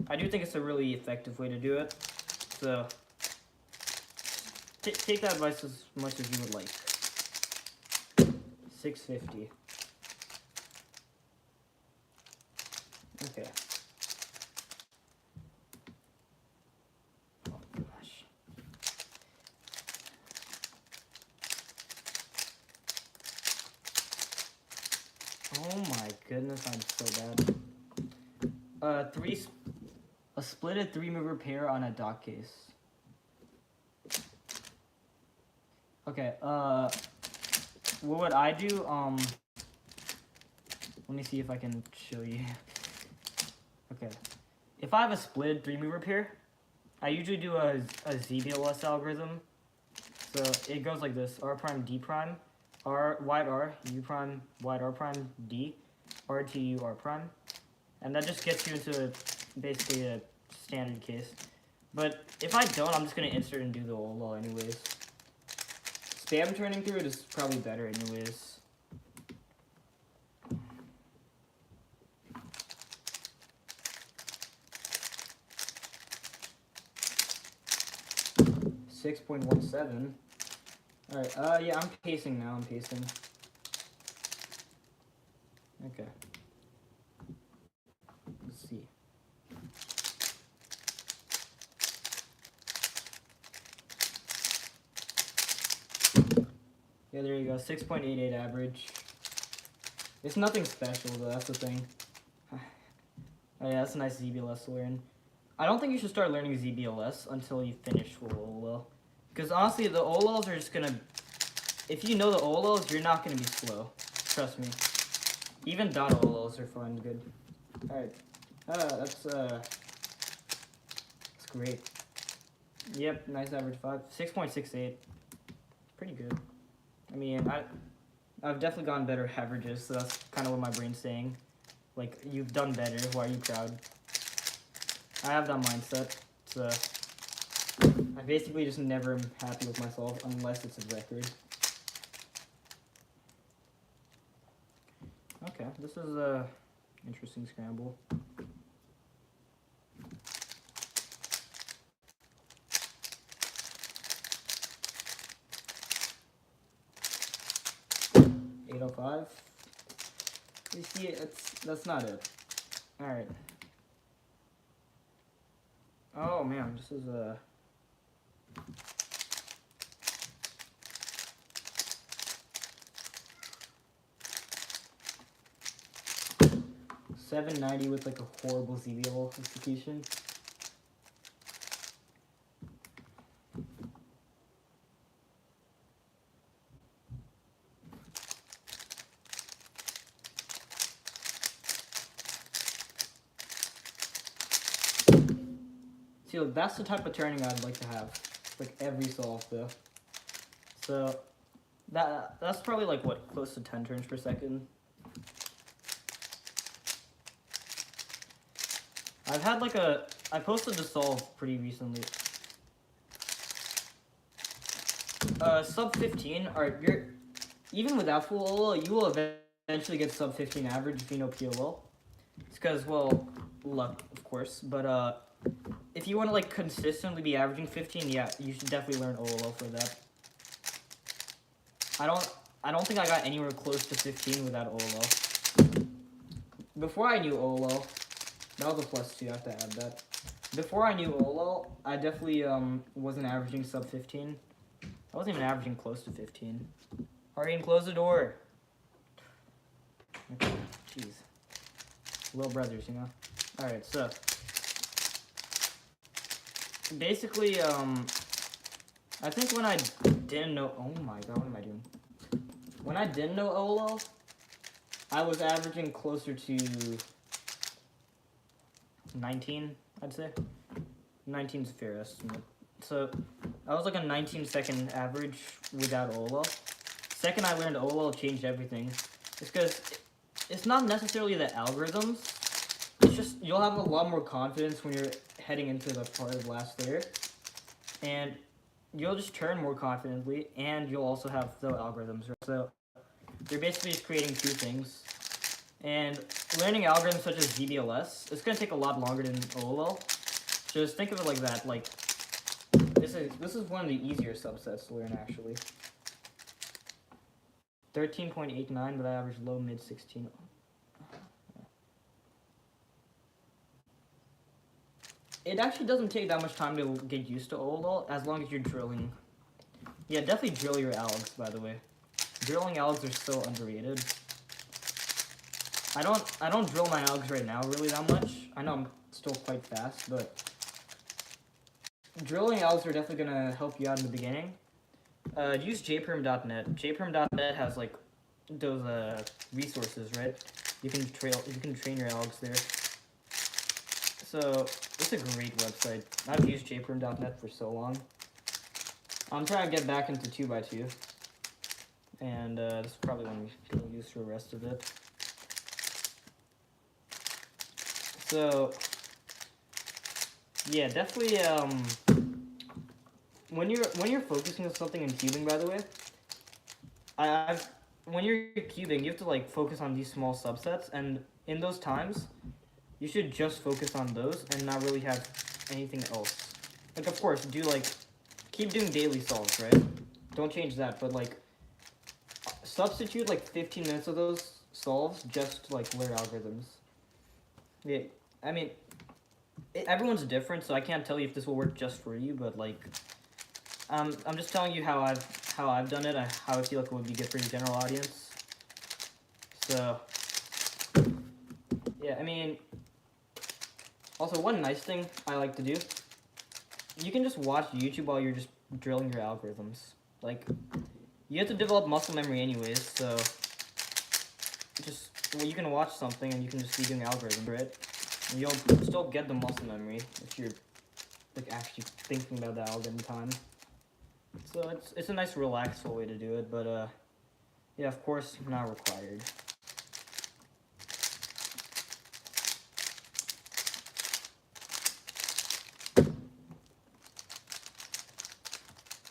Speaker 1: I do think it's a really effective way to do it. So take that advice as much as you would like. 650. Okay. Oh gosh. Oh my goodness, I'm so bad. A splitted 3-mover pair on a dock case. Okay, what would I do? Let me see if I can show you. Okay, if I have a split 3-mover pair, I usually do a ZBLS algorithm. So it goes like this: R prime D prime, R wide R, U prime wide R prime D, R to U R prime, and that just gets you into basically a standard case. But if I don't, I'm just gonna insert and do the OLL anyways. Spam turning through it is probably better anyways. .17. Alright, yeah, I'm pacing now, I'm pacing. Okay. Let's see. Yeah, there you go, 6.88 average. It's nothing special though, that's the thing. Oh yeah, that's a nice ZBLS to learn. I don't think you should start learning ZBLS until you finish OLL. Because honestly, the OLLs are just gonna... If you know the OLLs, you're not gonna be slow. Trust me. Even dot OLLs are fun, good. Alright. That's great. Yep, nice average 5. 6.68. Pretty good. I mean, I've definitely gotten better averages, so that's kind of what my brain's saying. Like, you've done better, why are you proud? I have that mindset, so I basically just never am happy with myself unless it's a record. Okay, this is a interesting scramble. .805. You see, that's not it. All right. Oh man, this is a... .790 with like a horrible ZBL execution. See, look, that's the type of turning I'd like to have, like every solve though. So that's probably like what, close to 10 turns per second. I've had like I posted the solve pretty recently. Sub 15. Alright, even without full OLL, you will eventually get sub 15 average if you know POL. It's because, well, luck, of course, but if you want to like consistently be averaging 15, yeah, you should definitely learn OLL for that. I don't think I got anywhere close to 15 without OLL. Before I knew OLL, that was a +2, I have to add that. Before I knew OLL, I definitely wasn't averaging sub 15. I wasn't even averaging close to 15. Hurry and close the door. Okay, jeez. Little brothers, you know? Alright, so basically, I think when I didn't know... Oh my god, what am I doing? When I didn't know OLL, I was averaging closer to 19, I'd say. 19's a fair estimate. So, I was like a 19-second average without OLL. Second I learned OLL, changed everything. It's because it's not necessarily the algorithms. It's just you'll have a lot more confidence when you're heading into the part of last layer. And you'll just turn more confidently, and you'll also have the algorithms. So, you're basically just creating two things. And learning algorithms such as ZBLS, it's going to take a lot longer than OLL. Just think of it like that. Like, this is one of the easier subsets to learn, actually. 13.89, but I average low, mid 16. It actually doesn't take that much time to get used to OLL, as long as you're drilling. Yeah, definitely drill your algs, by the way. Drilling algs are so underrated. I don't drill my algs right now really that much. I know I'm still quite fast, but drilling algs are definitely gonna help you out in the beginning. Use jperm.net. Jperm.net has like those resources, right? You can train your algs there. So it's a great website. I've used jperm.net for so long. I'm trying to get back into 2x2, and this is probably one we'll use for the rest of it. So yeah, definitely. When you're focusing on something in cubing, by the way, when you're cubing, you have to like focus on these small subsets, and in those times, you should just focus on those and not really have anything else. Like, of course, keep doing daily solves, right? Don't change that, but like, substitute like 15 minutes of those solves just to like learn algorithms. Yeah, I mean, everyone's different, so I can't tell you if this will work just for you, but like, I'm just telling you how I've done it, how I feel like it would be good for your general audience. So, yeah, I mean, also one nice thing I like to do, you can just watch YouTube while you're just drilling your algorithms. Like, you have to develop muscle memory anyways, so you can watch something and you can just be doing algorithms, right? And you'll still get the muscle memory if you're like actually thinking about the algorithm time. So it's a nice relaxful way to do it, but yeah, of course, not required.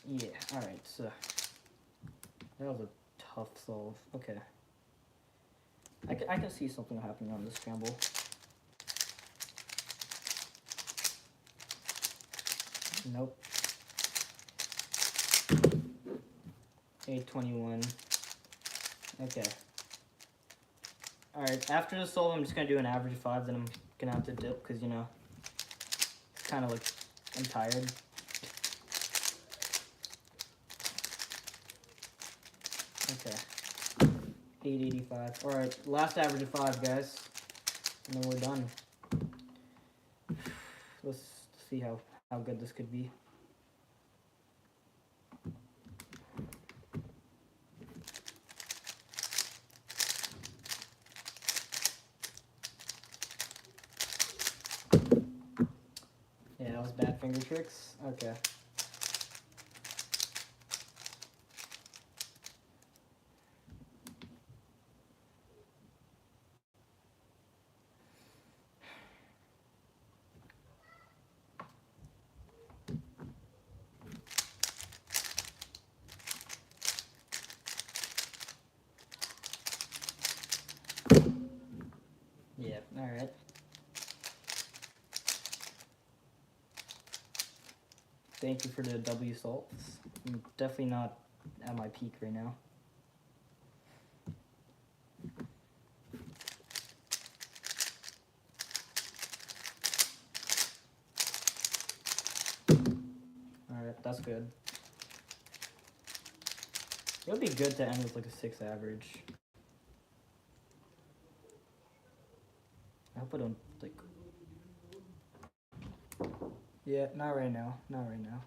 Speaker 1: Yeah, alright, so that was a tough solve. Okay. I can see something happening on this scramble. Nope. 821. Okay. Alright, after the solve, I'm just gonna do an average of 5, then I'm gonna have to dip, because, you know, it's kind of like, I'm tired. Okay. 885. Alright, last average of 5, guys. And then we're done. Let's see how good this could be. Yeah, that was bad finger tricks. Okay. Yeah, alright. Thank you for the W salts. I'm definitely not at my peak right now. Alright, that's good. It would be good to end with like a 6 average. I hope I don't, like... Yeah, not right now. Not right now.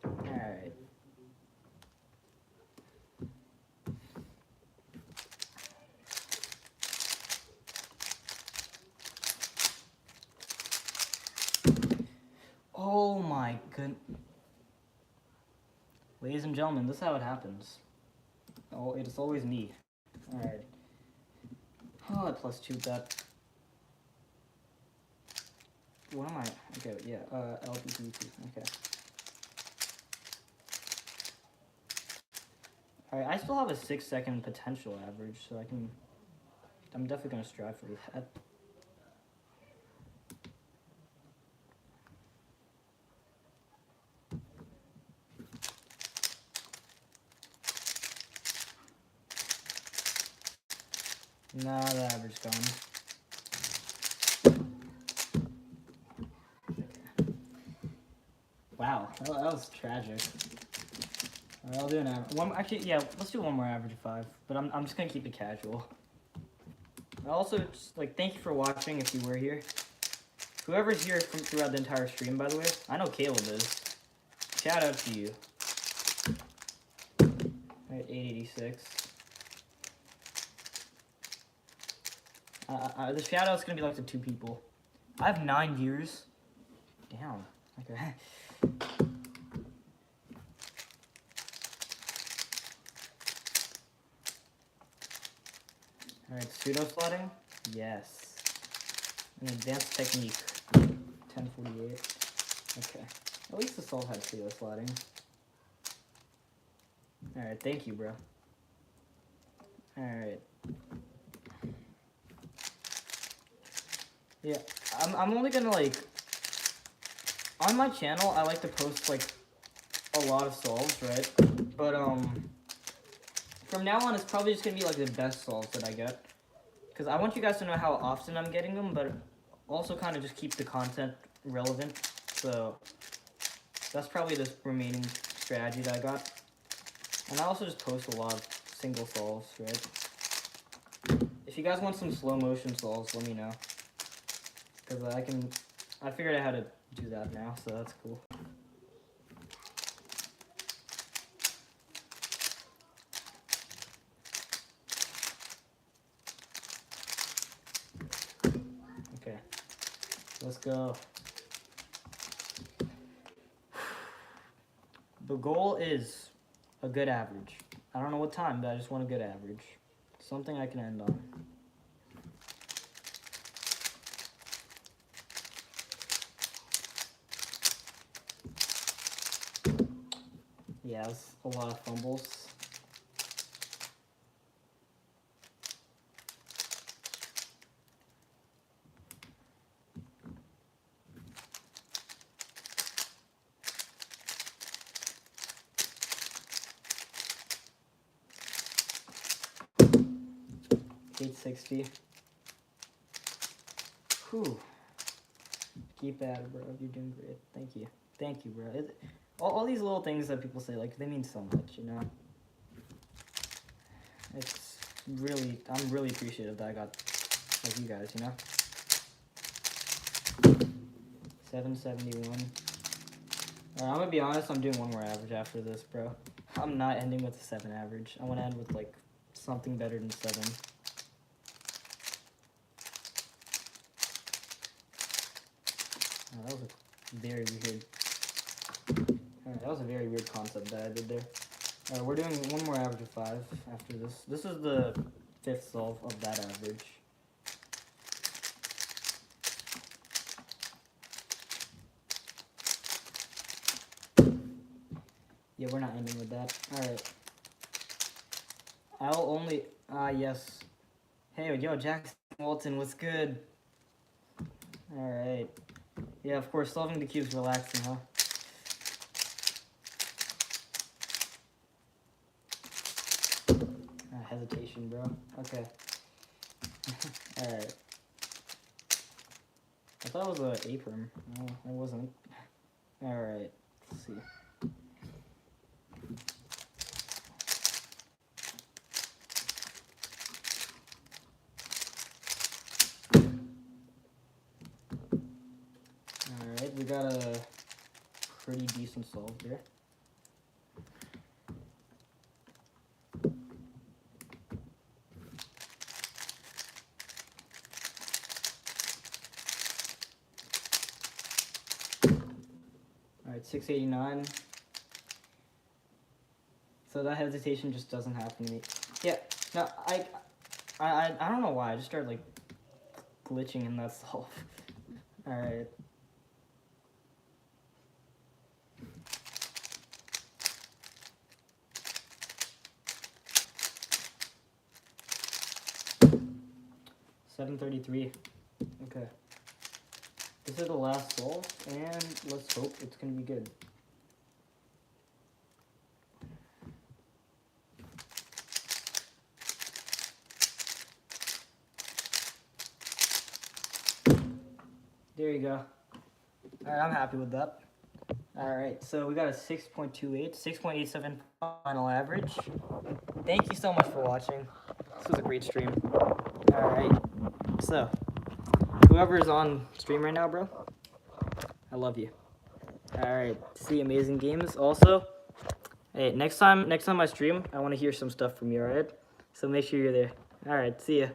Speaker 1: Alright. Oh my goodness. Ladies and gentlemen, this is how it happens. Oh, it's always me. Alright. Oh, I plus 2 that. What am I? Okay, yeah, LBD2, okay. Alright, I still have a 6-second potential average, so I'm definitely gonna strive for that. Nah, the average gone. Okay. Wow, that was tragic. Alright, I'll do an average. Actually, yeah, let's do one more average of 5. But I'm just gonna keep it casual. Also, just, like, thank you for watching if you were here. Whoever's here throughout the entire stream, by the way. I know Caleb is. Shout out to you. Alright, 886. The shout out's gonna be like to 2 people. I have 9 viewers. Damn. Okay. Alright, pseudo slotting? Yes. An advanced technique. 1048. Okay. At least the solve had pseudo slotting. Alright, thank you, bro. Alright. Yeah, I'm only gonna, like, on my channel, I like to post, like, a lot of solves, right? But, from now on, it's probably just gonna be, like, the best solves that I get. Because I want you guys to know how often I'm getting them, but also kind of just keep the content relevant. So, that's probably the remaining strategy that I got. And I also just post a lot of single solves, right? If you guys want some slow motion solves, let me know. Because I figured out how to do that now, so that's cool. Okay, let's go. The goal is a good average. I don't know what time, but I just want a good average. Something I can end on. Yeah, that's a lot of fumbles. $860. Whew. Keep at it, bro. You're doing great. Thank you. Thank you, bro. All these little things that people say, like, they mean so much, you know? It's really, I'm really appreciative that I got, like, you guys, you know? 771. I'm gonna be honest, I'm doing one more average after this, bro. I'm not ending with a 7 average. I want to end with, like, something better than 7. Oh, that was a very weird... Alright, that was a very weird concept that I did there. Alright, we're doing one more average of 5 after this. This is the 5th solve of that average. Yeah, we're not ending with that. Alright. I'll only... yes. Hey, yo, Jackson Walton, what's good? Alright. Yeah, of course, solving the cube's relaxing, huh? Hesitation, bro. Okay. Alright. I thought it was a A-perm. No, it wasn't. Alright, let's see. Alright, we got a pretty decent solve there. Alright, 689. So that hesitation just doesn't happen to me. Yeah, no, I don't know why, I just started, like, glitching in that solve. Alright. $733. Okay. This is the last solve, and let's hope it's gonna be good. There you go. Alright, I'm happy with that. Alright, so we got a 6.28, 6.87 final average. Thank you so much for watching. This was a great stream. Alright. So, whoever's on stream right now, bro, I love you. Alright, see amazing games. Also, hey, next time I stream, I want to hear some stuff from you, alright? So make sure you're there. Alright, see ya.